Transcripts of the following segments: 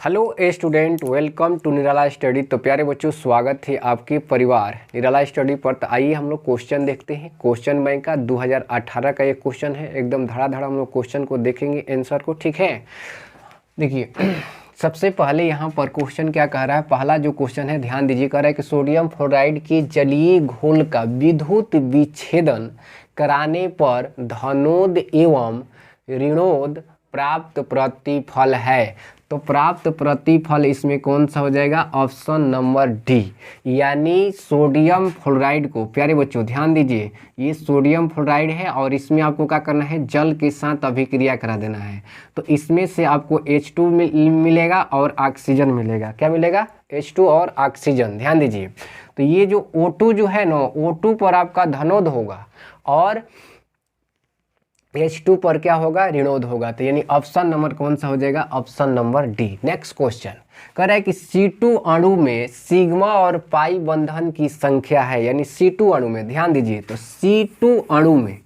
Hello a student, welcome to Nirala study. तो प्यारे बच्चों, स्वागत है आपके परिवार निराला स्टडी पर। तो आइए हम लोग क्वेश्चन देखते हैं। क्वेश्चन बैंक का 2018 का ये क्वेश्चन है। एकदम धड़ाधड़ हम लोग क्वेश्चन को देखेंगे, आंसर को। ठीक है, देखिए सबसे पहले यहाँ पर क्वेश्चन क्या कह रहा है। पहला जो क्वेश्चन है, ध्यान दीजिए, कह रहा है कि सोडियम फ्लोराइड की जलीय घोल का विद्युत विच्छेदन कराने पर धनोद एवं ऋणोद प्राप्त प्रतिफल है। तो प्राप्त प्रतिफल इसमें कौन सा हो जाएगा? ऑप्शन नंबर डी, यानी सोडियम फ्लोराइड को। प्यारे बच्चों ध्यान दीजिए, ये सोडियम फ्लोराइड है और इसमें आपको क्या करना है? जल के साथ अभिक्रिया करा देना है। तो इसमें से आपको H2 मिलेगा और ऑक्सीजन मिलेगा। क्या मिलेगा? H2 और ऑक्सीजन। ध्यान दीजिए, तो ये जो O2 जो है ना, O2 पर आपका धनोद होगा और H2 पर क्या होगा? ऋणोद होगा। तो यानी ऑप्शन नंबर कौन सा हो जाएगा? Option number D. Next question कह रहा है कि C2 अणु में सिग्मा और पाई बंधन की संख्या है, यानी C2 अणु में। ध्यान दीजिए, तो C2 अणु में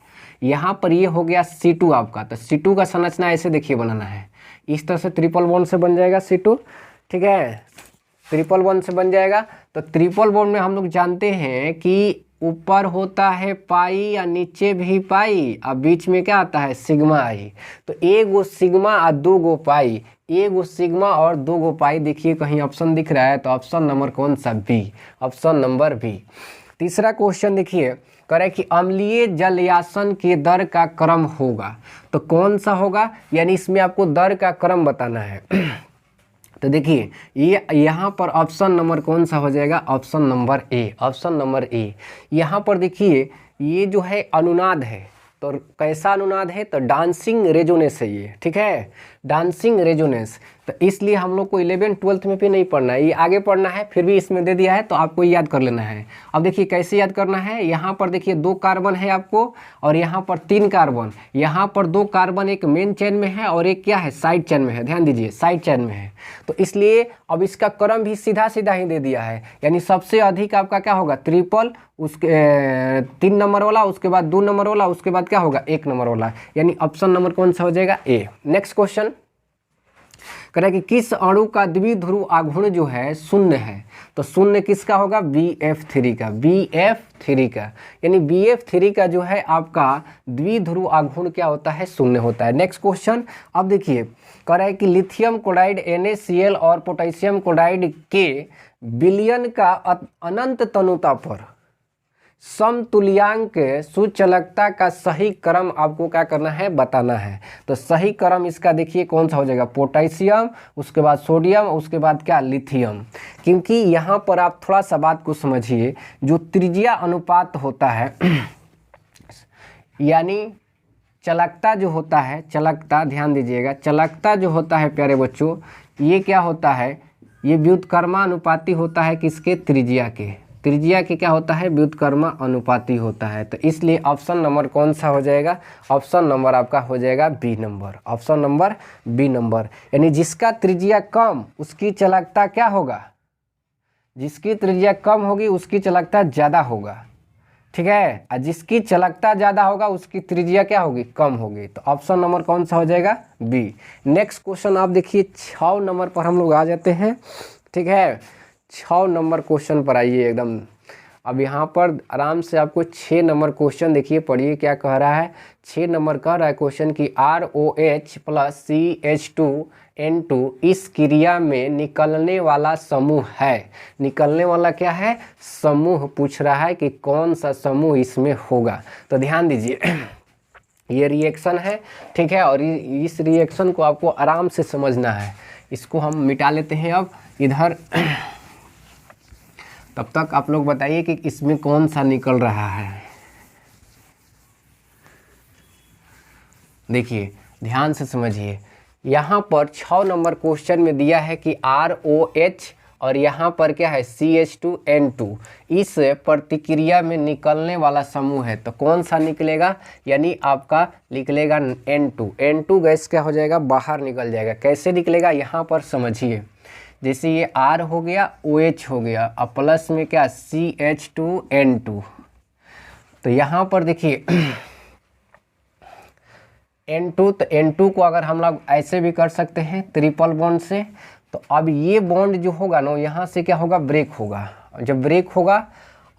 यहाँ पर ये हो गया C2 आपका। तो C2 का संरचना ऐसे देखिए बनाना है, इस तरह से ट्रिपल बॉन्ड से बन जाएगा C2। ठीक है, ट्रिपल बॉन्ड से बन जाएगा। तो ट्रिपल बॉन्ड में हम लोग जानते हैं कि ऊपर होता है पाई या नीचे भी पाई, और बीच में क्या आता है? सिग्मा आई। तो एगो सिग्मा और दो गो पाई, एगो सिग्मा और दो गो पाई। देखिए कहीं ऑप्शन दिख रहा है, तो ऑप्शन नंबर कौन सा? B, option number B. तीसरा क्वेश्चन देखिए, कह रहा है कि अम्लीय जलयासन के दर का क्रम होगा। तो कौन सा होगा? यानी इसमें आपको दर का क्रम बताना है। तो देखिए ये यहाँ पर ऑप्शन नंबर कौन सा हो जाएगा? Option number A, option number A. यहाँ पर देखिए ये जो है अनुनाद है, तो कैसा अनुनाद है? तो डांसिंग रेजोनेंस है ये। ठीक है, डांसिंग रेजोनेंस। तो इसलिए हम लोग को 11 12 में भी नहीं पढ़ना है, ये आगे पढ़ना है। फिर भी इसमें दे दिया है तो आपको याद कर लेना है। अब देखिए कैसे याद करना है। यहाँ पर देखिए 2 कार्बन है आपको, और यहाँ पर 3 कार्बन। यहाँ पर 2 कार्बन एक मेन चेन में है और एक क्या है? साइड चेन में है। ध्यान दीजिए, साइड चेन में है। तो इसलिए अब इसका क्रम भी सीधा सीधा ही दे दिया है, यानी सबसे अधिक आपका क्या होगा? ट्रिपल, उसके 3 नंबर वाला, उसके बाद 2 नंबर वाला, उसके बाद क्या होगा? 1 नंबर वाला। यानी ऑप्शन नंबर कौन सा हो जाएगा? ए। नेक्स्ट क्वेश्चन कह रहा है कि किस अणु का द्विध्रुव आघूर्ण जो है शून्य है। तो शून्य किसका होगा? BF3 का, BF3 का। यानी BF3 का जो है आपका द्विध्रुव आघूर्ण क्या होता है? शून्य होता है। नेक्स्ट क्वेश्चन अब देखिए, कह रहा है कि लिथियम क्लोराइड NaCl और पोटेशियम क्लोराइड के विलयन का अनंत तनुता पर समतुल्यांक सूचलकता का सही क्रम आपको क्या करना है? बताना है। तो सही क्रम इसका देखिए कौन सा हो जाएगा? पोटेशियम, उसके बाद सोडियम, उसके बाद क्या? लिथियम। क्योंकि यहाँ पर आप थोड़ा सा बात को समझिए, जो त्रिज्या अनुपात होता है यानी चलकता जो होता है, चलकता, ध्यान दीजिएगा, चलकता जो होता है प्यारे बच्चों, ये क्या होता है? ये व्युत्क्रमानुपाती होता है किसके? त्रिज्या के। त्रिज्या के क्या होता है? व्युत्क्रम अनुपाती होता है। तो इसलिए ऑप्शन नंबर कौन सा हो जाएगा? ऑप्शन नंबर आपका हो जाएगा B number, option number B number. यानी जिसका त्रिज्या कम उसकी चलकता क्या होगा? जिसकी त्रिज्या कम होगी उसकी चलकता ज़्यादा होगा। ठीक है, और जिसकी चलकता ज़्यादा होगा उसकी त्रिज्या क्या होगी? कम होगी। तो ऑप्शन नंबर कौन सा हो जाएगा? बी। नेक्स्ट क्वेश्चन आप देखिए, 6 नंबर पर हम लोग आ जाते हैं। ठीक है, 6 नंबर क्वेश्चन पर आइए एकदम। अब यहाँ पर आराम से आपको 6 नंबर क्वेश्चन देखिए, पढ़िए क्या कह रहा है। 6 नंबर कह रहा है क्वेश्चन की ROH + CH2N2 इस क्रिया में निकलने वाला समूह है। निकलने वाला क्या है? समूह पूछ रहा है कि कौन सा समूह इसमें होगा। तो ध्यान दीजिए, ये रिएक्शन है। ठीक है, और इस रिएक्शन को आपको आराम से समझना है। इसको हम मिटा लेते हैं अब इधर। तब तक आप लोग बताइए कि इसमें कौन सा निकल रहा है। देखिए ध्यान से समझिए, यहाँ पर 6 नंबर क्वेश्चन में दिया है कि ROH और यहाँ पर क्या है? CH2N2 इस प्रतिक्रिया में निकलने वाला समूह है। तो कौन सा निकलेगा? यानी आपका निकलेगा N2। N2 गैस क्या हो जाएगा? बाहर निकल जाएगा। कैसे निकलेगा? यहाँ पर समझिए, जैसे ये R हो गया, OH हो गया, और प्लस में क्या? CH2N2। तो यहाँ पर देखिए N2, तो N2 को अगर हम लोग ऐसे भी कर सकते हैं ट्रिपल बॉन्ड से, तो अब ये बॉन्ड जो होगा ना यहाँ से क्या होगा, ब्रेक होगा। जब ब्रेक होगा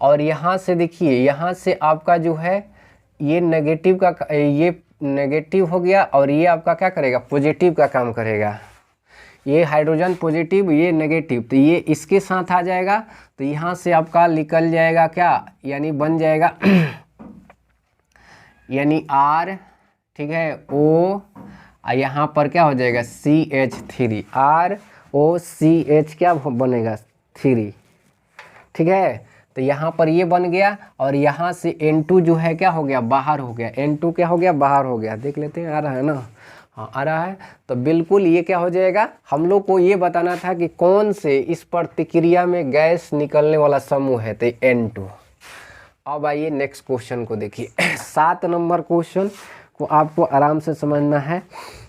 और यहाँ से देखिए, यहाँ से आपका जो है ये नेगेटिव का, ये नेगेटिव हो गया और ये आपका क्या करेगा, पॉजिटिव का काम करेगा। ये हाइड्रोजन पॉजिटिव, ये नेगेटिव, तो ये इसके साथ आ जाएगा, तो यहाँ से आपका निकल जाएगा क्या, यानी बन जाएगा यानी R, ठीक है, O, यहाँ पर क्या हो जाएगा CH3, ROCH क्या बनेगा 3, ठीक है। तो यहाँ पर ये बन गया और यहाँ से N2 जो है क्या हो गया, बाहर हो गया। N2 क्या हो गया, बाहर हो गया। देख लेते हैं, आ रहा है ना, हाँ आ रहा है। तो बिल्कुल ये क्या हो जाएगा, हम लोग को ये बताना था कि कौन से इस प्रतिक्रिया में गैस निकलने वाला समूह है, तो N2। अब आइए नेक्स्ट क्वेश्चन को देखिए। 7 नंबर क्वेश्चन को आपको आराम से समझना है।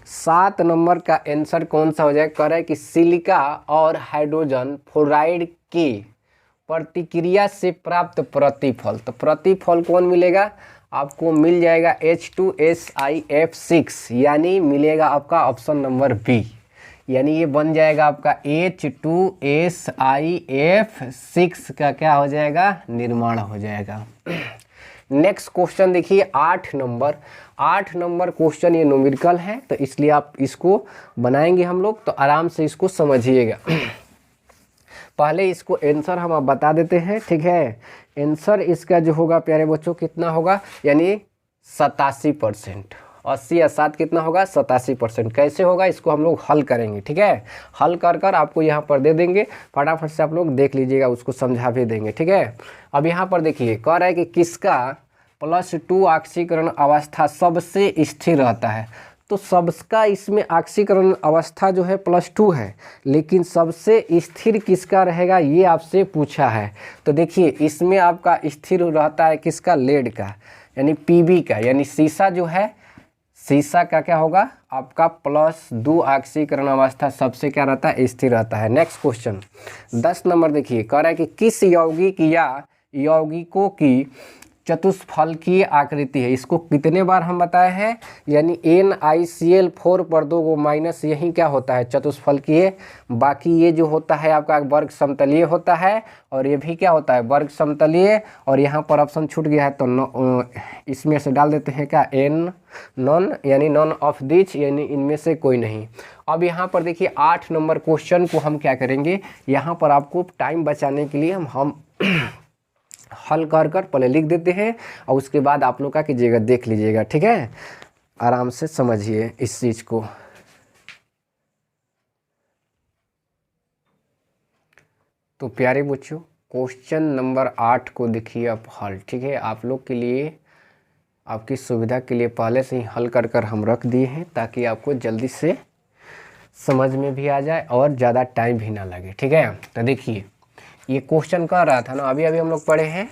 7 नंबर का आंसर कौन सा हो जाएगा, कह रहा है कि सिलिका और हाइड्रोजन फ्लोराइड की प्रतिक्रिया से प्राप्त प्रतिफल। तो प्रतिफल कौन मिलेगा, आपको मिल जाएगा H2SiF6, यानी मिलेगा आपका ऑप्शन नंबर बी, यानी ये बन जाएगा आपका H2SiF6 का क्या हो जाएगा, निर्माण हो जाएगा। नेक्स्ट क्वेश्चन देखिए 8 नंबर। 8 नंबर क्वेश्चन ये न्यूमेरिकल है, तो इसलिए आप इसको बनाएंगे हम लोग, तो आराम से इसको समझिएगा। पहले इसको आंसर हम अब बता देते हैं, ठीक है। आंसर इसका जो होगा प्यारे बच्चों कितना होगा, यानी 87%। 80 या 7 कितना होगा, 87%। कैसे होगा इसको हम लोग हल करेंगे, ठीक है। हल कर कर आपको यहाँ पर दे देंगे, फटाफट से आप लोग देख लीजिएगा, उसको समझा भी देंगे, ठीक है। अब यहाँ पर देखिए कह रहा है कि किसका +2 ऑक्सीकरण अवस्था सबसे स्थिर रहता है। तो सबका इसमें ऑक्सीकरण अवस्था जो है +2 है, लेकिन सबसे स्थिर किसका रहेगा ये आपसे पूछा है। तो देखिए इसमें आपका स्थिर रहता है किसका, लेड का, यानी Pb का, यानी सीसा जो है, सीसा का क्या होगा आपका +2 ऑक्सीकरण अवस्था सबसे क्या रहता है, स्थिर रहता है। नेक्स्ट क्वेश्चन 10 नंबर देखिए, कह रहा है कि किस यौगिक या यौगिकों की चतुष्फलकीय आकृति है। इसको कितने बार हम बताए हैं, यानी NiCl4 पर 2 माइनस यही क्या होता है, चतुष्फलकीय। बाकी ये जो होता है आपका वर्ग समतलीय होता है, और ये भी क्या होता है, वर्ग समतलीय। और यहाँ पर ऑप्शन छूट गया है, तो इसमें से डाल देते हैं क्या, N नॉन, यानी नॉन ऑफ दिच, यानी इनमें से कोई नहीं। अब यहाँ पर देखिए 8 नंबर क्वेश्चन को हम क्या करेंगे, यहाँ पर आपको टाइम बचाने के लिए हम हल कर कर पहले लिख देते हैं, और उसके बाद आप लोग क्या कीजिएगा, देख लीजिएगा, ठीक है। आराम से समझिए इस चीज़ को। तो प्यारे बच्चों क्वेश्चन नंबर 8 को देखिए आप हल, ठीक है। आप लोग के लिए, आपकी सुविधा के लिए पहले से ही हल कर कर हम रख दिए हैं, ताकि आपको जल्दी से समझ में भी आ जाए और ज़्यादा टाइम भी ना लगे, ठीक है। तो देखिए ये क्वेश्चन कर रहा था ना, अभी अभी हम लोग पढ़े हैं,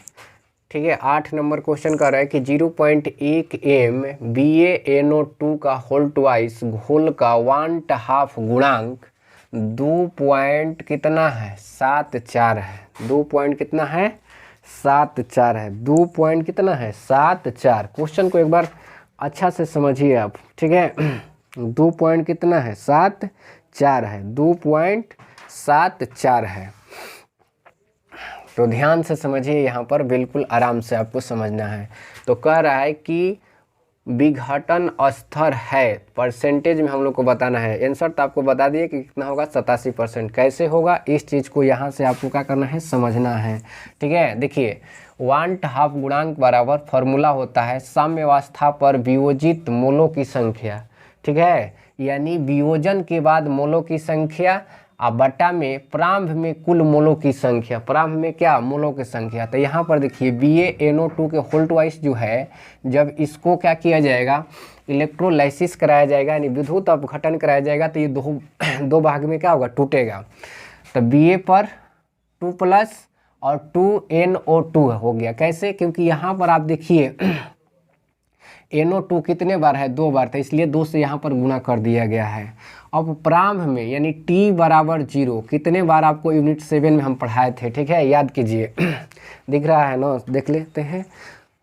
ठीक है। 8 नंबर क्वेश्चन कर रहा है कि 0.1 m BaNO2 का होल ट्वाइस घोल का 1/2 गुणांक 2 पॉइंट कितना है, 7,4 है। 2 पॉइंट कितना है, 7,4 है। 2 पॉइंट कितना है, 7,4। क्वेश्चन को एक बार अच्छा से समझिए आप, ठीक है। 2 पॉइंट कितना है, 7,4 है। 2.74 है। तो ध्यान से समझिए, यहाँ पर बिल्कुल आराम से आपको समझना है। तो कह रहा है कि विघटन स्तर है, परसेंटेज में हम लोग को बताना है। आंसर तो आपको बता दिए कि कितना होगा, 87%। कैसे होगा इस चीज़ को यहाँ से आपको क्या करना है, समझना है, ठीक है। देखिए 1/2 गुणांक बराबर फॉर्मूला होता है साम्यावस्था पर वियोजित मोलों की संख्या, ठीक है। यानी वियोजन के बाद मोलों की संख्या बटा में प्रारंभ में कुल मोलों की संख्या, प्रारंभ में क्या, मोलों की संख्या। तो यहाँ पर देखिए BaNO2 के होल ट्वाइस जो है, जब इसको क्या किया जाएगा, इलेक्ट्रोलाइसिस कराया जाएगा, यानी विद्युत अपघटन कराया जाएगा, तो ये दो भाग में क्या होगा, टूटेगा। तो Ba पर 2+ और 2NO2 हो गया। कैसे, क्योंकि यहाँ पर आप देखिए NO2 कितने बार है, 2 बार था, इसलिए 2 से यहाँ पर गुणा कर दिया गया है। अब प्रारंभ में यानी T = 0 कितने बार आपको यूनिट 7 में हम पढ़ाए थे, ठीक है, याद कीजिए। दिख रहा है ना, देख लेते हैं,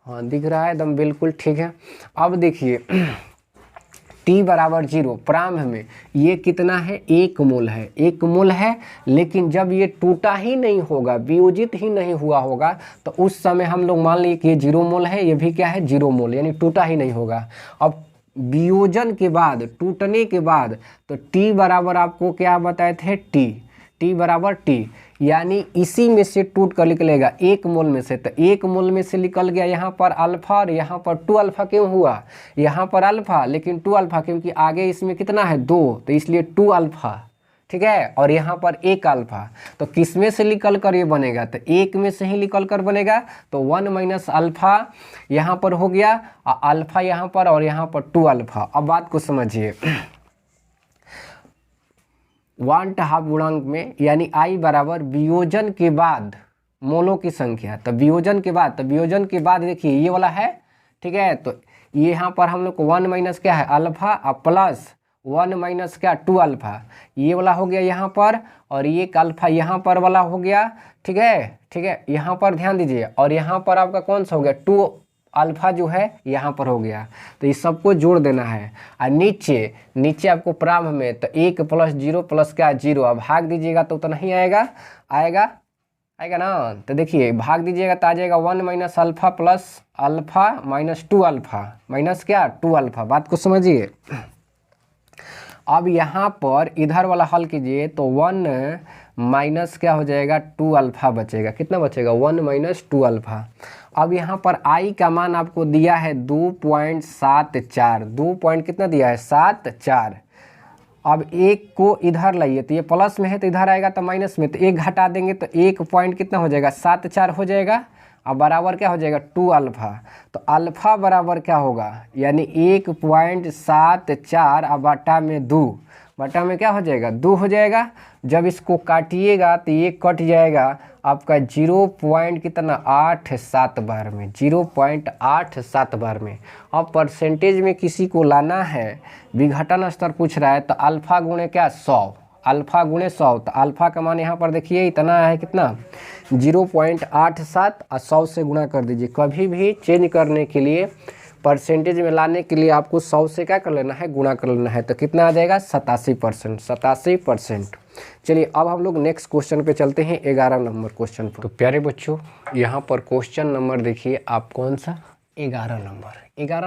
हाँ दिख रहा है एकदम बिल्कुल ठीक है। अब देखिए T T बराबर 0 प्रारंभ में ये कितना है, 1 मोल है, 1 मोल है। लेकिन जब ये टूटा ही नहीं होगा, वियोजित ही नहीं हुआ होगा, तो उस समय हम लोग मान लिए कि ये 0 मोल है, ये भी क्या है 0 मोल, यानी टूटा ही नहीं होगा। अब वियोजन के बाद, टूटने के बाद, तो T बराबर आपको क्या बताए थे, T बराबर T, यानी इसी में से टूट कर निकलेगा 1 मोल में से। तो 1 मोल में से निकल गया यहाँ पर अल्फा, और यहाँ पर 2 अल्फा क्यों हुआ, यहाँ पर अल्फा लेकिन 2 अल्फा, क्योंकि आगे इसमें कितना है 2, तो इसलिए 2 अल्फा, ठीक है। और यहाँ पर 1 अल्फा, तो किस में से निकल कर ये बनेगा, तो 1 में से ही निकल कर बनेगा। तो 1 माइनस अल्फा यहाँ पर हो गया, अल्फा यहाँ पर, और यहाँ पर 2 अल्फा। अब बात को समझिए, 1/2 गुणांक में यानी I बराबर वियोजन के बाद मोलों की संख्या, तो वियोजन के बाद देखिए ये वाला है, ठीक है। तो ये यहाँ पर हम लोग को 1 माइनस क्या है अल्फा, और प्लस 1 माइनस क्या 2 अल्फा, ये वाला हो गया यहाँ पर, और ये एक अल्फा यहाँ पर वाला हो गया, ठीक है। यहाँ पर ध्यान दीजिए, और यहाँ पर आपका कौन सा हो गया 2 अल्फा जो है यहाँ पर हो गया। तो इस सबको जोड़ देना है, और नीचे आपको प्रारंभ में, तो 1 प्लस 0 प्लस क्या 0, अब भाग दीजिएगा तो नहीं आएगा ना। तो देखिए भाग दीजिएगा तो आ जाएगा 1 minus alpha plus alpha minus 2 alpha minus क्या 2 अल्फा। बात को समझिए। अब यहाँ पर इधर वाला हल कीजिए तो 1 माइनस क्या हो जाएगा 2 अल्फा बचेगा, कितना बचेगा 1 माइनस 2 अल्फा। अब यहाँ पर I का मान आपको दिया है 2.74, 2 पॉइंट कितना दिया है 74। अब 1 को इधर लाइए, तो ये प्लस में है तो इधर आएगा तो माइनस में, तो 1 घटा देंगे तो 1 पॉइंट कितना हो जाएगा 74 हो जाएगा। अब बराबर क्या हो जाएगा 2 अल्फा, तो अल्फा बराबर क्या होगा, यानी 1.74 अब बटा में क्या हो जाएगा 2 हो जाएगा। जब इसको काटिएगा तो ये कट जाएगा आपका 0.87 बार में, 0.87 बार में। अब परसेंटेज में किसी को लाना है, विघटन स्तर पूछ रहा है, तो अल्फा गुणे क्या 100, अल्फा गुणे 100, तो अल्फा का मान यहाँ पर देखिए इतना है कितना 0.87 और 100 से गुणा कर दीजिए। कभी भी चेंज करने के लिए, परसेंटेज में लाने के लिए आपको 100 से क्या कर लेना है गुणा कर लेना है, तो कितना आ जाएगा 87%। चलिए अब हम लोग नेक्स्ट क्वेश्चन पे चलते हैं, 11 नंबर क्वेश्चन पर। तो प्यारे बच्चों यहाँ पर क्वेश्चन नंबर देखिए आप कौन सा 11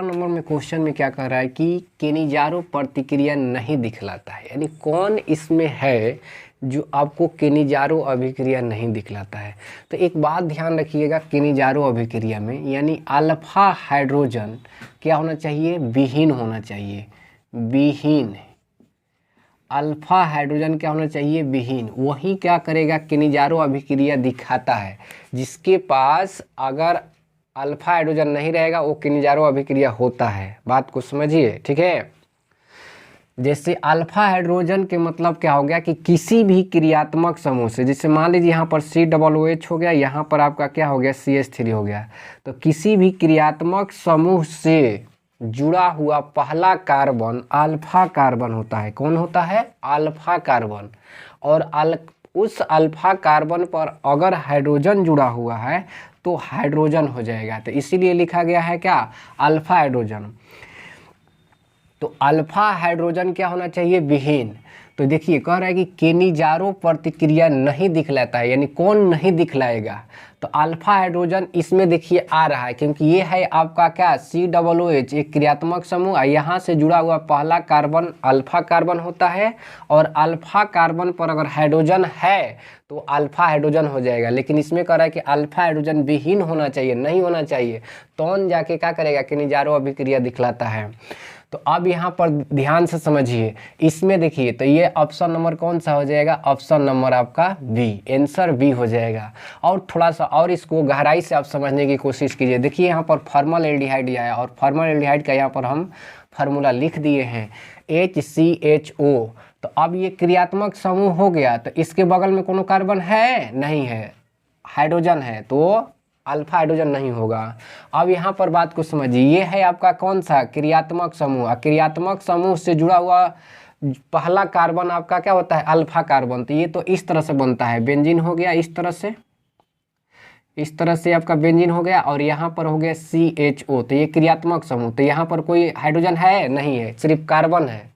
नंबर में क्वेश्चन में क्या कह रहा है कि केनिजारो प्रतिक्रिया नहीं दिखलाता है, यानी कौन इसमें है जो आपको केनिजारो अभिक्रिया नहीं दिखलाता है। तो एक बात ध्यान रखिएगा, केनिजारो अभिक्रिया में यानी अल्फा हाइड्रोजन क्या होना चाहिए, विहीन होना चाहिए, विहीन। अल्फा हाइड्रोजन क्या होना चाहिए, विहीन। वही क्या करेगा केनिजारो अभिक्रिया दिखाता है, जिसके पास अगर अल्फा हाइड्रोजन नहीं रहेगा वो केनिजारो अभिक्रिया होता है। बात को समझिए, ठीक है। जैसे अल्फा हाइड्रोजन के मतलब क्या हो गया कि किसी भी क्रियात्मक समूह से, जैसे मान लीजिए यहाँ पर COOH हो गया, यहाँ पर आपका क्या हो गया CH3 हो गया, तो किसी भी क्रियात्मक समूह से जुड़ा हुआ पहला कार्बन अल्फा कार्बन होता है। कौन होता है, अल्फा कार्बन। और उस अल्फा कार्बन पर अगर हाइड्रोजन जुड़ा हुआ है तो हाइड्रोजन हो जाएगा, तो इसीलिए लिखा गया है क्या अल्फा हाइड्रोजन। तो अल्फा हाइड्रोजन क्या होना चाहिए, विहीन। तो देखिए कह रहा है कि केनिजारो प्रतिक्रिया नहीं दिखलाता है, यानी कौन नहीं दिखलाएगा, तो अल्फा हाइड्रोजन इसमें देखिए आ रहा है, क्योंकि ये है आपका क्या COOH एक क्रियात्मक समूह, यहाँ से जुड़ा हुआ पहला कार्बन अल्फा कार्बन होता है, और अल्फा कार्बन पर अगर हाइड्रोजन है तो अल्फा हाइड्रोजन हो जाएगा। लेकिन इसमें कह रहा है कि अल्फा हाइड्रोजन विहीन होना चाहिए, नहीं होना चाहिए, तो जाके क्या करेगा केनिजारो अभिक्रिया दिखलाता है। तो अब यहाँ पर ध्यान से समझिए, इसमें देखिए तो ये ऑप्शन नंबर कौन सा हो जाएगा, ऑप्शन नंबर आपका बी, आंसर बी हो जाएगा। और थोड़ा सा और इसको गहराई से आप समझने की कोशिश कीजिए। देखिए यहाँ पर फॉर्मल एल्डिहाइड दिया है, और फॉर्मल एल्डिहाइड का यहाँ पर हम फार्मूला लिख दिए हैं HCHO। तो अब ये क्रियात्मक समूह हो गया, तो इसके बगल में कोनो कार्बन है नहीं है, हाइड्रोजन है, तो अल्फा हाइड्रोजन नहीं होगा। अब यहाँ पर बात को समझिए, ये है आपका कौन सा क्रियात्मक समूह, क्रियात्मक समूह से जुड़ा हुआ पहला कार्बन आपका क्या होता है अल्फा कार्बन। तो ये तो इस तरह से बनता है, बेंजीन हो गया इस तरह से, इस तरह से आपका बेंजीन हो गया और यहाँ पर हो गया CHO, तो ये क्रियात्मक समूह। तो यहाँ पर कोई हाइड्रोजन है नहीं है, सिर्फ कार्बन है,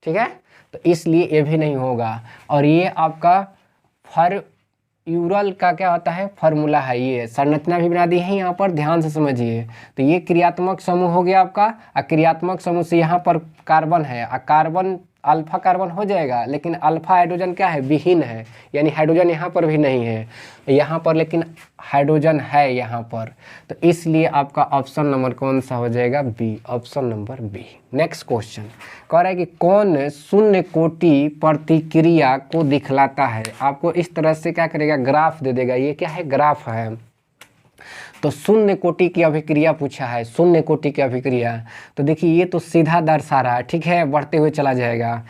ठीक है, तो इसलिए ये भी नहीं होगा। और ये आपका फ्यूरल का क्या होता है, फार्मूला है, ये संरचना भी बना दी है यहाँ पर, ध्यान से समझिए। तो ये क्रियात्मक समूह हो गया आपका, क्रियात्मक समूह से यहाँ पर कार्बन है, कार्बन अल्फा कार्बन हो जाएगा, लेकिन अल्फा हाइड्रोजन क्या है, विहीन है, यानी हाइड्रोजन यहाँ पर भी नहीं है, यहाँ पर लेकिन हाइड्रोजन है यहाँ पर। तो इसलिए आपका ऑप्शन नंबर कौन सा हो जाएगा, B, option number B. Next question कह रहा है कि कौन शून्य कोटि प्रतिक्रिया को दिखलाता है। आपको इस तरह से क्या करेगा, ग्राफ दे देगा, ये क्या है, ग्राफ है। तो शून्य कोटि की अभिक्रिया पूछा है, शून्य कोटि की अभिक्रिया, तो देखिए ये तो सीधा दर्शा रहा है, ठीक है, बढ़ते हुए चला जाएगा।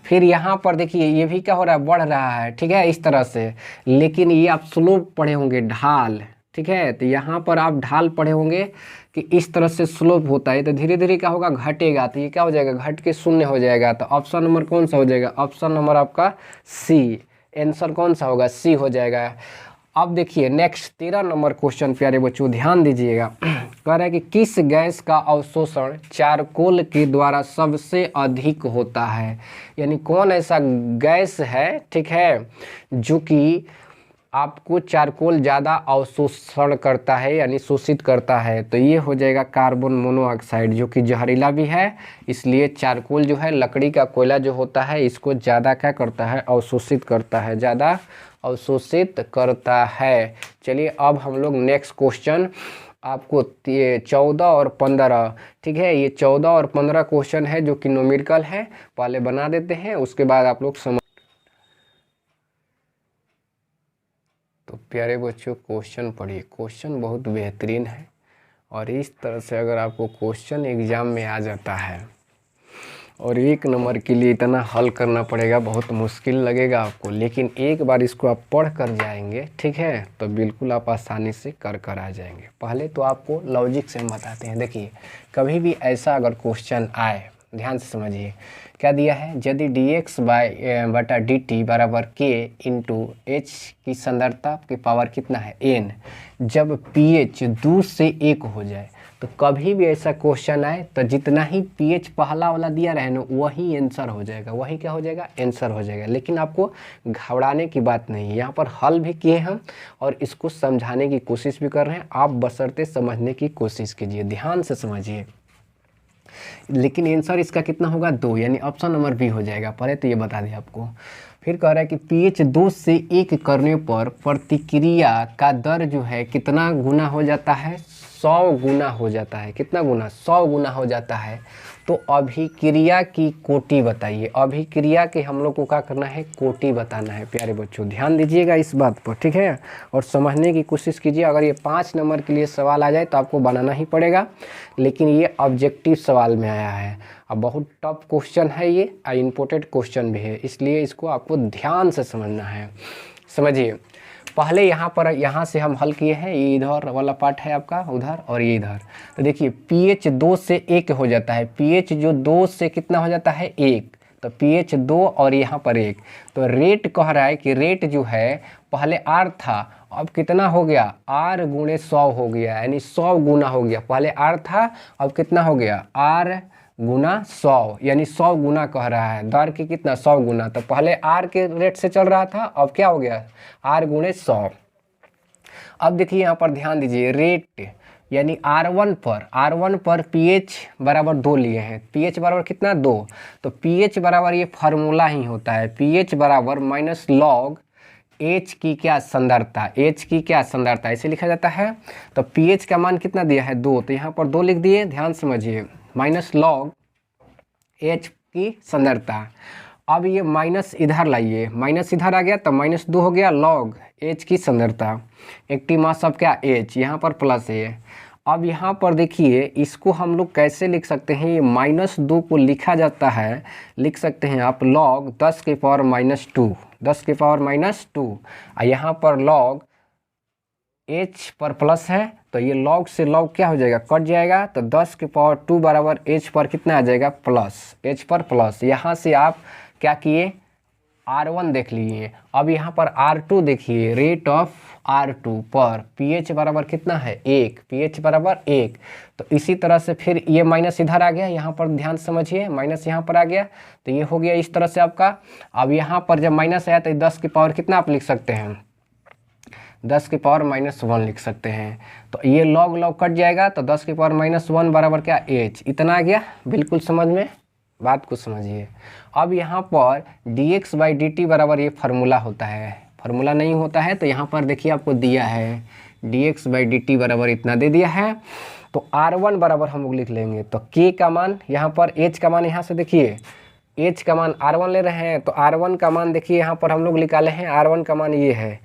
फिर यहाँ पर देखिए ये भी क्या हो रहा है, बढ़ रहा है, ठीक है, इस तरह से। लेकिन ये आप स्लोप पढ़े होंगे, ढाल, ठीक है, तो यहाँ पर आप ढाल पढ़े होंगे कि इस तरह से स्लोप होता है, तो धीरे धीरे क्या होगा, घटेगा, तो ये क्या हो जाएगा, घट के शून्य हो जाएगा। तो ऑप्शन नंबर कौन सा हो जाएगा, ऑप्शन नंबर आपका सी, आंसर कौन सा होगा, सी हो जाएगा। अब देखिए नेक्स्ट 13 नंबर क्वेश्चन, प्यारे बच्चों ध्यान दीजिएगा। कह रहा है कि किस गैस का अवशोषण चारकोल के द्वारा सबसे अधिक होता है, यानी कौन ऐसा गैस है, ठीक है, जो कि आपको चारकोल ज़्यादा अवशोषण करता है, यानी शोषित करता है। तो ये हो जाएगा कार्बन मोनोऑक्साइड, जो कि जहरीला भी है, इसलिए चारकोल जो है, लकड़ी का कोयला जो होता है, इसको ज़्यादा क्या करता है, अवशोषित करता है, ज़्यादा अवशोषित करता है। चलिए अब हम लोग नेक्स्ट क्वेश्चन, आपको 14 और 15, ठीक है, ये 14 और 15 क्वेश्चन है जो कि न्यूमेरिकल है, पहले बना देते हैं, उसके बाद आप लोग समझ। तो प्यारे बच्चों क्वेश्चन पढ़िए, क्वेश्चन बहुत बेहतरीन है, और इस तरह से अगर आपको क्वेश्चन एग्जाम में आ जाता है और 1 नंबर के लिए इतना हल करना पड़ेगा, बहुत मुश्किल लगेगा आपको, लेकिन एक बार इसको आप पढ़ कर जाएंगे, ठीक है, तो बिल्कुल आप आसानी से कर आ जाएंगे। पहले तो आपको लॉजिक से हम बताते हैं। देखिए कभी भी ऐसा अगर क्वेश्चन आए, ध्यान से समझिए, क्या दिया है, यदि dx बटा dt बराबर k इंटू h की सांद्रता के पावर कितना है, n, जब pH 2 से 1 हो जाए, तो कभी भी ऐसा क्वेश्चन आए तो जितना ही pH पहला वाला दिया रहे ना, वही आंसर हो जाएगा, वही क्या हो जाएगा, आंसर हो जाएगा। लेकिन आपको घबराने की बात नहीं है, यहाँ पर हल भी किए हम और इसको समझाने की कोशिश भी कर रहे हैं, आप बशर्ते समझने की कोशिश कीजिए, ध्यान से समझिए। लेकिन आंसर इसका कितना होगा, 2, यानी ऑप्शन नंबर बी हो जाएगा। पहले तो ये बता दें आपको। फिर कह रहा है कि pH 2 से 1 करने पर प्रतिक्रिया का दर जो है कितना गुना हो जाता है, 100 गुना हो जाता है। कितना गुना, 100 गुना हो जाता है। तो अभिक्रिया की कोटि बताइए, अभिक्रिया के हम लोग को क्या करना है, कोटि बताना है। प्यारे बच्चों ध्यान दीजिएगा इस बात पर, ठीक है, और समझने की कोशिश कीजिए। अगर ये 5 नंबर के लिए सवाल आ जाए तो आपको बनाना ही पड़ेगा, लेकिन ये ऑब्जेक्टिव सवाल में आया है। अब बहुत टफ क्वेश्चन है ये, इम्पोर्टेंट क्वेश्चन भी है, इसलिए इसको आपको ध्यान से समझना है। समझिए पहले यहाँ से हम हल किए हैं, ये इधर वाला पार्ट है आपका उधर और ये इधर। तो देखिए pH 2 से 1 हो जाता है, pH जो 2 से कितना हो जाता है, 1, तो pH 2 और यहाँ पर 1। तो रेट कह रहा है कि रेट जो है पहले R था, अब कितना हो गया, R गुणे 100 हो गया, यानी 100 गुना हो गया। पहले R था, अब कितना हो गया, R गुना 100, यानी 100 गुना कह रहा है, दर की कितना, 100 गुना। तो पहले R के रेट से चल रहा था, अब क्या हो गया, R गुणे 100। अब देखिए यहाँ पर ध्यान दीजिए, रेट यानी R1 पर pH बराबर 2 लिए हैं, pH बराबर कितना, 2। तो pH बराबर ये फार्मूला ही होता है, pH बराबर माइनस लॉग H की क्या सांद्रता, H की क्या सांद्रता, ऐसे लिखा जाता है। तो pH का मान कितना दिया है, 2, तो यहाँ पर 2 लिख दिए, ध्यान समझिए, माइनस लॉग H की सांद्रता। अब ये माइनस इधर लाइए, माइनस इधर आ गया तो -2 हो गया, लॉग H की सांद्रता, एक्टिव मास ऑफ क्या, H, यहाँ पर प्लस है। अब यहाँ पर देखिए इसको हम लोग कैसे लिख सकते हैं, ये -2 को लिखा जाता है, लिख सकते हैं आप लॉग 10 के पावर -2, 10 के पावर -2, और यहाँ पर लॉग H पर प्लस है, तो ये लॉग से लॉग क्या हो जाएगा, कट जाएगा। तो 10 के पावर 2 बराबर H पर कितना आ जाएगा, प्लस, H पर प्लस। यहाँ से आप क्या किए, R1 देख लिए। अब यहाँ पर R2 देखिए, रेट ऑफ R2 पर pH बराबर कितना है 1, pH बराबर 1। तो इसी तरह से फिर ये माइनस इधर आ गया, यहाँ पर ध्यान समझिए, माइनस यहाँ पर आ गया, तो ये हो गया इस तरह से आपका। अब यहाँ पर जब माइनस आया तो 10 की पावर कितना आप लिख सकते हैं, 10 की पावर -1 लिख सकते हैं। तो ये लॉग लॉग कट जाएगा, तो 10 की पावर -1 बराबर क्या H, इतना आ गया। बिल्कुल समझ में, बात को समझिए। अब यहाँ पर dx/dt बराबर ये फार्मूला होता है, फार्मूला नहीं होता है तो यहाँ पर देखिए आपको दिया है dx/dt बराबर इतना दे दिया है। तो R1 बराबर हम लोग लिख लेंगे, तो k का मान यहाँ पर, h का मान यहाँ से देखिए, h का मान R1 ले रहे हैं, तो R1 का मान देखिए यहाँ पर हम लोग निकाले हैं, R1 का मान ये है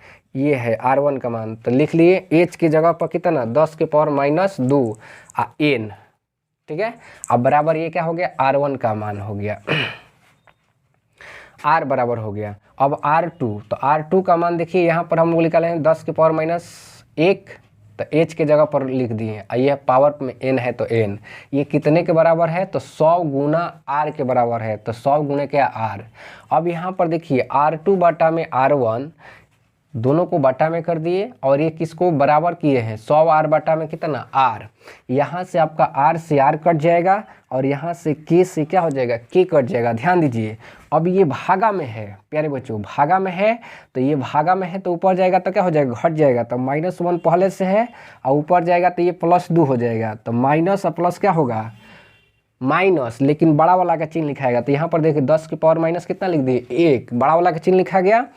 R1 का मान। तो लिख लिए h की जगह पर कितना, 10 की पावर -2 n, ठीक है। अब बराबर ये क्या हो गया, R1 का मान हो गया, R बराबर हो गया। अब R2, तो R2 का मान देखिए यहाँ पर हम लोग निकाले हैं 10 की पावर -1, तो h के जगह पर लिख दिए, ये पावर में n है तो n, ये कितने के बराबर है, तो 100 गुना r के बराबर है, तो 100 गुने क्या r। अब यहाँ पर देखिए R2 बटा में R1, दोनों को बटा में कर दिए और ये किसको बराबर किए हैं, 100 r बटा में कितना r। यहाँ से आपका r से r कट जाएगा और यहाँ से k से क्या हो जाएगा, k कट जाएगा। ध्यान दीजिए, अब ये भागा में है प्यारे बच्चों, भागा में है, तो ये भागा में है तो ऊपर जाएगा तो क्या हो जाएगा, घट जाएगा। तो -1 पहले से है और ऊपर जाएगा तो ये +2 हो जाएगा। तो माइनस और प्लस क्या होगा, माइनस, लेकिन बड़ा वाला का चिन्ह लिखाएगा। तो यहाँ पर देखिए 10 की पावर माइनस कितना लिख दिए, 1, बड़ा वाला का चिन्ह लिखा गया,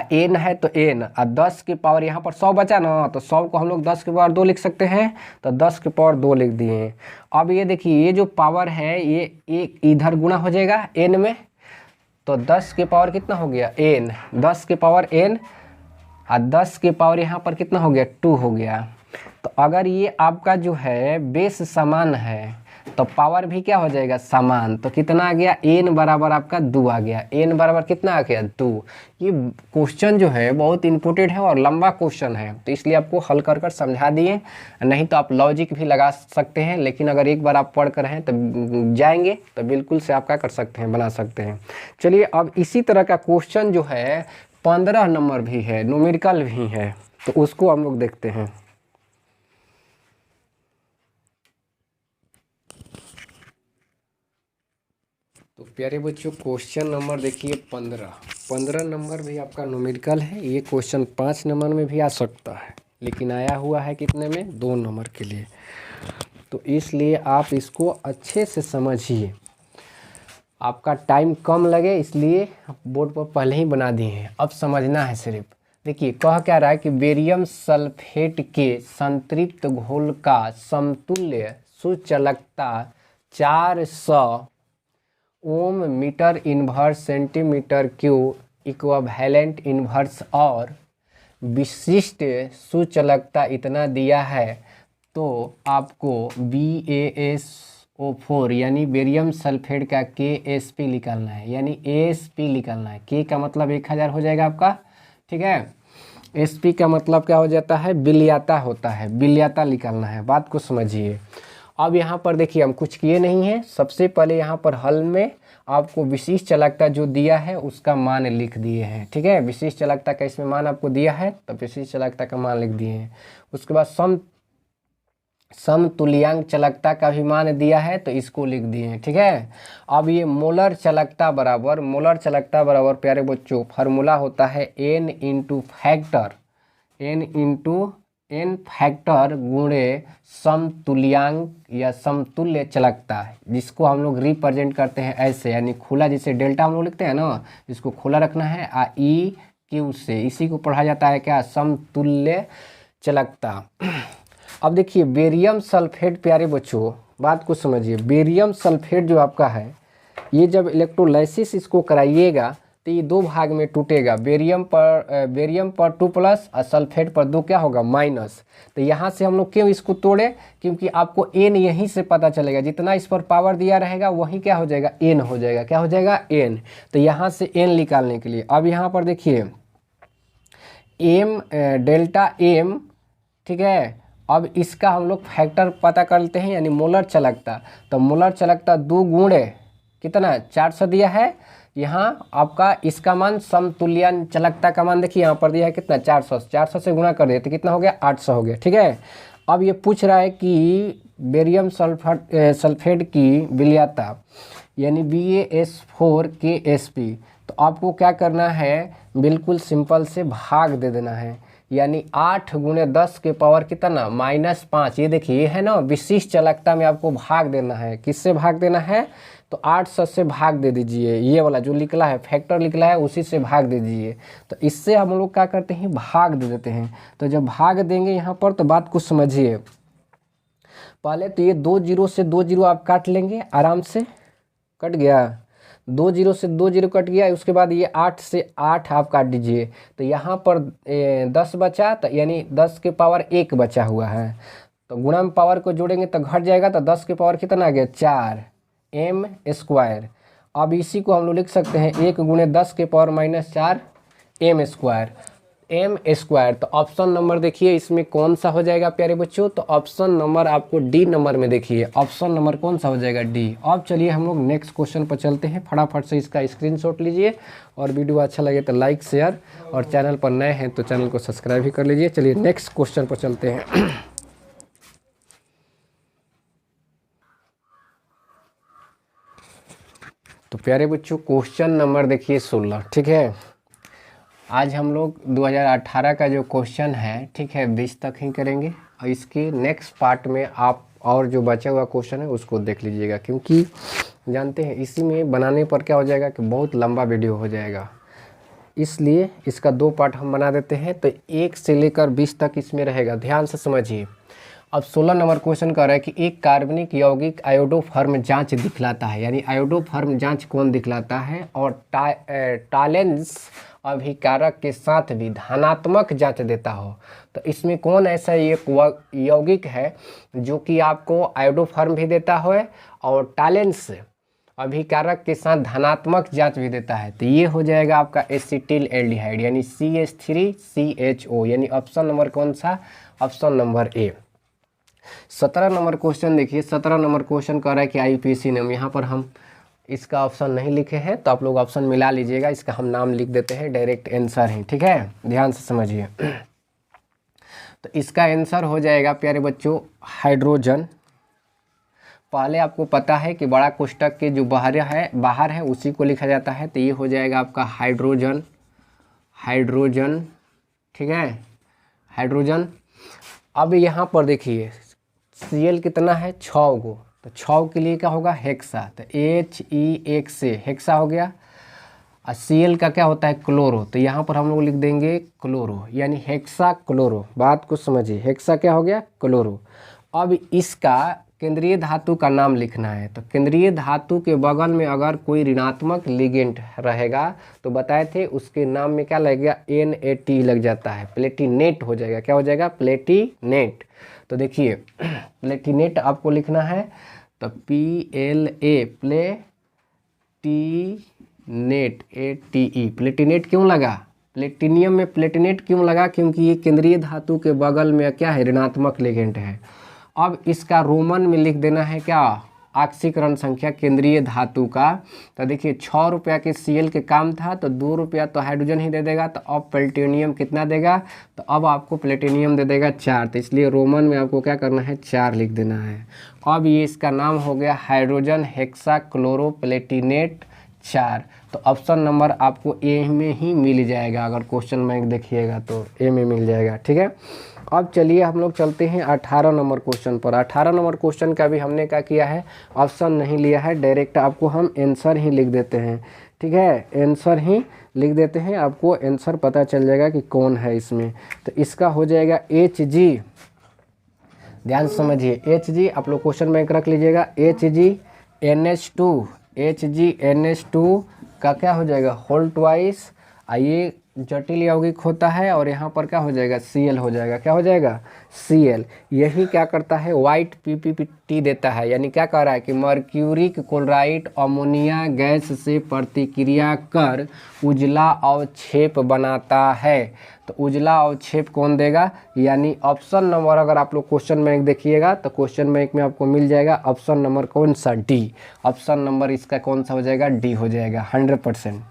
n है तो n, और 10 की पावर यहाँ पर 100 बचा ना, तो 100 को हम लोग 10 की पावर 2 लिख सकते हैं, तो 10 की पावर 2 लिख दिए। अब ये देखिए ये जो पावर है ये एक इधर गुना हो जाएगा n में, तो 10 की पावर कितना हो गया n, 10 की पावर n, और 10 की पावर यहाँ पर कितना हो गया 2 हो गया। तो अगर ये आपका जो है बेस समान है तो पावर भी क्या हो जाएगा, समान। तो कितना आ गया, n बराबर आपका 2 आ गया, n बराबर कितना आ गया 2। ये क्वेश्चन जो है बहुत इंपॉर्टेंट है और लंबा क्वेश्चन है, तो इसलिए आपको हल कर कर समझा दिए। नहीं तो आप लॉजिक भी लगा सकते हैं, लेकिन अगर एक बार आप पढ़ कर हैं तो जाएंगे तो बिल्कुल से आप क्या कर सकते हैं, बना सकते हैं। चलिए अब इसी तरह का क्वेश्चन जो है 15 नंबर भी है, न्यूमेरिकल भी है, तो उसको हम लोग देखते हैं। तो प्यारे बच्चों क्वेश्चन नंबर देखिए 15 नंबर भी आपका न्यूमेरिकल है। ये क्वेश्चन 5 नंबर में भी आ सकता है, लेकिन आया हुआ है कितने में, 2 नंबर के लिए। तो इसलिए आप इसको अच्छे से समझिए, आपका टाइम कम लगे इसलिए बोर्ड पर पहले ही बना दिए हैं, अब समझना है सिर्फ। देखिए कह क्या रहा है कि बेरियम सल्फेट के संतृप्त घोल का समतुल्य सुचालकता 400 ohm metre inverse centimetre cube equivalent inverse और विशिष्ट सुचालकता इतना दिया है, तो आपको BaSO4 यानी बेरियम सल्फेट का KSP निकालना है, यानी ASP निकालना है। K का मतलब 1000 हो जाएगा आपका, ठीक है। SP का मतलब क्या हो जाता है, बिलियाता होता है, बिलियाता निकालना है, बात को समझिए। अब यहाँ पर देखिए हम कुछ किए नहीं हैं, सबसे पहले यहाँ पर हल में आपको विशिष्ट चालकता जो दिया है उसका मान लिख दिए हैं, ठीक है। विशिष्ट चालकता का इसमें मान आपको दिया है तो विशिष्ट चालकता का मान लिख दिए हैं। उसके बाद समतुल्यांक चालकता का भी मान दिया है तो इसको लिख दिए हैं, ठीक है। अब ये मोलर चालकता बराबर प्यारे बच्चों फार्मूला होता है n फैक्टर गुणे समतुल्यांक या समतुल्य चालकता, जिसको हम लोग रिप्रेजेंट करते हैं ऐसे, यानी खुला, जैसे डेल्टा हम लोग लिखते हैं ना, इसको खुला रखना है EQ से, इसी को पढ़ा जाता है क्या, समतुल्य चालकता। अब देखिए बेरियम सल्फेट प्यारे बच्चों बात को समझिए, बेरियम सल्फेट जो आपका है ये जब इलेक्ट्रोलाइसिस इसको कराइएगा तो ये 2 भाग में टूटेगा, बेरियम पर 2+ और सल्फेट पर 2 क्या होगा, माइनस। तो यहाँ से हम लोग क्यों इसको तोड़े, क्योंकि आपको n यहीं से पता चलेगा, जितना इस पर पावर दिया रहेगा वही क्या हो जाएगा, n हो जाएगा, क्या हो जाएगा n। तो यहाँ से n निकालने के लिए अब यहाँ पर देखिए डेल्टा m, ठीक है। अब इसका हम लोग फैक्टर पता करते हैं, यानी मोलर चालकता। तो मोलर चालकता 2 गुणे कितना 400 दिया है, यहाँ आपका इसका मान समतुल्यन चालकता का मान देखिए यहाँ पर दिया है कितना 400, 400 से गुणा कर दिए तो कितना हो गया 800 हो गया। ठीक है, अब ये पूछ रहा है कि बेरियम सल्फेट की विलयता यानी BaS4KSP। तो आपको क्या करना है, बिल्कुल सिंपल से भाग दे देना है, यानी 8 × 10 के पावर कितना -5। ये देखिए ये है ना विशिष्ट चालकता में आपको भाग देना है। किससे भाग देना है, तो 800 से भाग दे दीजिए, ये वाला जो निकला है फैक्टर निकला है उसी से भाग दे दीजिए। तो इससे हम लोग क्या करते हैं, भाग दे देते हैं। तो जब भाग देंगे यहाँ पर तो बात को समझिए। पहले तो ये 2 0 से 2 0 आप काट लेंगे, आराम से कट गया, 2 0 से 2 0 कट गया। उसके बाद ये 8 से 8 आप काट दीजिए, तो यहाँ पर 10 बचा, तो यानी 10 के पावर 1 बचा हुआ है। तो गुणा में पावर को जोड़ेंगे तो घट जाएगा, तो 10 के पावर कितना आ गया 4m²। अब इसी को हम लोग लिख सकते हैं 1 × 10 के पावर -4 m²। तो ऑप्शन नंबर देखिए इसमें कौन सा हो जाएगा प्यारे बच्चों, तो ऑप्शन नंबर आपको डी नंबर में देखिए, ऑप्शन नंबर कौन सा हो जाएगा डी। अब चलिए हम लोग नेक्स्ट क्वेश्चन पर चलते हैं, फटाफट से इसका स्क्रीनशॉट लीजिए और वीडियो अच्छा लगे तो लाइक शेयर, और चैनल पर नए हैं तो चैनल को सब्सक्राइब भी कर लीजिए। चलिए नेक्स्ट क्वेश्चन पर चलते हैं। तो प्यारे बच्चों क्वेश्चन नंबर देखिए 16। ठीक है, आज हम लोग 2018 का जो क्वेश्चन है, ठीक है, 20 तक ही करेंगे, और इसके नेक्स्ट पार्ट में आप और जो बचा हुआ क्वेश्चन है उसको देख लीजिएगा, क्योंकि जानते हैं इसी में बनाने पर क्या हो जाएगा कि बहुत लंबा वीडियो हो जाएगा, इसलिए इसका 2 पार्ट हम बना देते हैं। तो 1 से लेकर 20 तक इसमें रहेगा, ध्यान से समझिए। अब 16 नंबर क्वेश्चन कह रहा है कि एक कार्बनिक यौगिक आयोडोफॉर्म जांच दिखलाता है, यानी आयोडोफॉर्म जांच कौन दिखलाता है, और टालेंस अभिकारक के साथ भी धनात्मक जांच देता हो। तो इसमें कौन ऐसा एक यौगिक है जो कि आपको आयोडोफॉर्म भी देता हो और टालेंस अभिकारक के साथ धनात्मक जांच भी देता है। तो ये हो जाएगा आपका एसिटिल एल्डिहाइड यानी CH3CHO, यानी ऑप्शन नंबर कौन सा, option number A. 17 number question देखिए, 17 नंबर क्वेश्चन कह रहा है कि IUPAC नाम, यहाँ पर हम इसका ऑप्शन नहीं लिखे हैं तो आप लोग ऑप्शन मिला लीजिएगा, इसका हम नाम लिख देते हैं, डायरेक्ट आंसर है। ठीक है, ध्यान से समझिए। तो इसका आंसर हो जाएगा प्यारे बच्चों हाइड्रोजन। पहले आपको पता है कि बड़ा कोष्टक के जो बाहर है उसी को लिखा जाता है, तो ये हो जाएगा आपका हाइड्रोजन। ठीक है, हाइड्रोजन। अब यहाँ पर देखिए Cl कितना है 6 गो, तो 6 के लिए क्या होगा हेक्सा, तो He1 से हेक्सा हो गया। और Cl का क्या होता है क्लोरो, तो यहाँ पर हम लोग लिख देंगे क्लोरो, यानी हेक्सा क्लोरो। बात को समझिए, हेक्सा क्या हो गया क्लोरो। अब इसका केंद्रीय धातु का नाम लिखना है, तो केंद्रीय धातु के बगल में अगर कोई ऋणात्मक लिगेंड रहेगा तो बताए थे उसके नाम में क्या लगेगा NAT लग जाता है, प्लेटिनेट हो जाएगा। क्या हो जाएगा प्लेटिनेट। तो देखिए प्लेटिनेट आपको लिखना है, तो PLA प्लेटिनेट ATE। प्लेटिनेट क्यों लगा, प्लेटिनियम में प्लेटिनेट क्यों लगा, क्योंकि ये केंद्रीय धातु के बगल में क्या है ऋणात्मक लिगेंड है। अब इसका रोमन में लिख देना है क्या, ऑक्सीकरण संख्या केंद्रीय धातु का। तो देखिए 6 रुपया के Cl के काम था, तो 2 रुपया तो हाइड्रोजन ही दे देगा, तो अब प्लेटिनियम कितना देगा, तो अब आपको प्लेटिनियम दे देगा 4, तो इसलिए रोमन में आपको क्या करना है 4 लिख देना है। अब ये इसका नाम हो गया हाइड्रोजन हेक्सा क्लोरो प्लेटिनेट 4। तो ऑप्शन नंबर आपको ए में ही मिल जाएगा, अगर क्वेश्चन बैंक देखिएगा तो ए में मिल जाएगा। ठीक है, अब चलिए हम लोग चलते हैं 18 नंबर क्वेश्चन पर। 18 नंबर क्वेश्चन का भी हमने क्या किया है, ऑप्शन नहीं लिया है, डायरेक्ट आपको हम आंसर ही लिख देते हैं। ठीक है, आंसर ही लिख देते हैं, आपको आंसर पता चल जाएगा कि कौन है इसमें। तो इसका हो जाएगा Hg। ध्यान समझिए, Hg आप लोग क्वेश्चन बैंक रख लीजिएगा, HgNH2 का क्या हो जाएगा होल ट्वाइस, ये जटिल यौगिक होता है और यहाँ पर क्या हो जाएगा Cl हो जाएगा, क्या हो जाएगा Cl। यही क्या करता है व्हाइट PPT देता है, यानी क्या कह रहा है कि मर्क्यूरिक क्लोराइड अमोनिया गैस से प्रतिक्रिया कर उजला अवक्षेप बनाता है। तो उजला अवक्षेप कौन देगा, यानी ऑप्शन नंबर, अगर आप लोग क्वेश्चन बैंक देखिएगा तो क्वेश्चन बैंक में आपको मिल जाएगा ऑप्शन नंबर कौन सा, डी। ऑप्शन नंबर इसका कौन सा हो जाएगा, डी हो जाएगा 100%।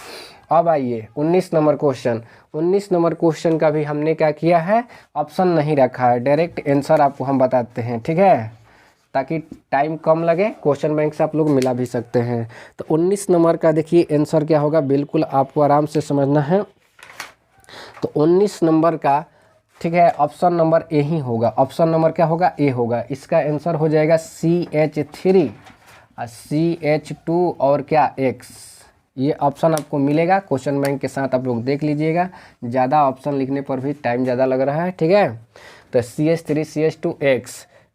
अब आइए 19 नंबर क्वेश्चन। 19 नंबर क्वेश्चन का भी हमने क्या किया है, ऑप्शन नहीं रखा है, डायरेक्ट आंसर आपको हम बताते हैं, ठीक है, ताकि टाइम कम लगे, क्वेश्चन बैंक से आप लोग मिला भी सकते हैं। तो 19 नंबर का देखिए आंसर क्या होगा, बिल्कुल आपको आराम से समझना है। तो 19 नंबर का, ठीक है, ऑप्शन नंबर ए ही होगा। ऑप्शन नंबर क्या होगा, ए होगा। इसका आंसर हो जाएगा CH3 CH2 और क्या X। ये ऑप्शन आपको मिलेगा क्वेश्चन बैंक के साथ, आप लोग देख लीजिएगा, ज़्यादा ऑप्शन लिखने पर भी टाइम ज़्यादा लग रहा है, ठीक है। तो CH3 CH2 X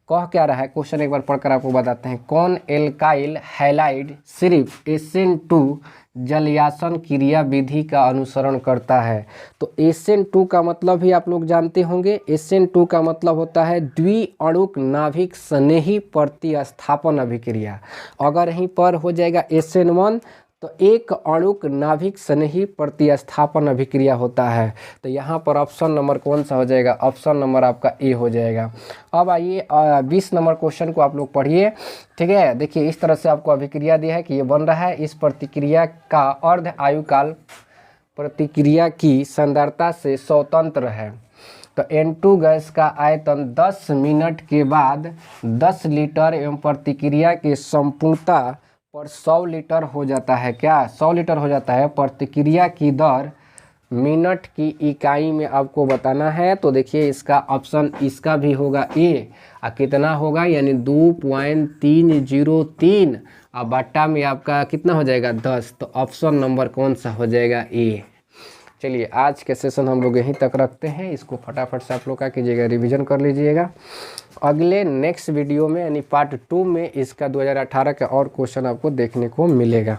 कह क्या रहा है, क्वेश्चन एक बार पढ़कर आपको बताते हैं। कौन एल्काइल हैलाइड सिर्फ SN2 जलयासन क्रिया विधि का अनुसरण करता है। तो SN2 का मतलब भी आप लोग जानते होंगे, SN2 का मतलब होता है द्विअणुक नाभिक स्नेही प्रतिस्थापन अभिक्रिया। अगर यहीं पर हो जाएगा SN1 तो एक अणुक नाभिक स्नेही प्रतिस्थापन अभिक्रिया होता है। तो यहाँ पर ऑप्शन नंबर कौन सा हो जाएगा, ऑप्शन नंबर आपका ए हो जाएगा। अब आइए 20 नंबर क्वेश्चन को आप लोग पढ़िए, ठीक है। देखिए इस तरह से आपको अभिक्रिया दिया है कि ये बन रहा है, इस प्रतिक्रिया का अर्ध आयुकाल प्रतिक्रिया की सांद्रता से स्वतंत्र है। तो N2 गैस का आयतन 10 मिनट के बाद 10 लीटर एवं प्रतिक्रिया के संपूर्णता पर 100 लीटर हो जाता है। क्या 100 लीटर हो जाता है। प्रतिक्रिया की दर मिनट की इकाई में आपको बताना है। तो देखिए इसका ऑप्शन इसका भी होगा ए। कितना होगा, यानी 2.303 और बट्टा में आपका कितना हो जाएगा 10। तो ऑप्शन नंबर कौन सा हो जाएगा, ए। चलिए आज के सेशन हम लोग यहीं तक रखते हैं, इसको फटाफट से आप लोग क्या कीजिएगा, रिवीजन कर लीजिएगा। अगले नेक्स्ट वीडियो में यानी पार्ट 2 में इसका 2018 का और क्वेश्चन आपको देखने को मिलेगा।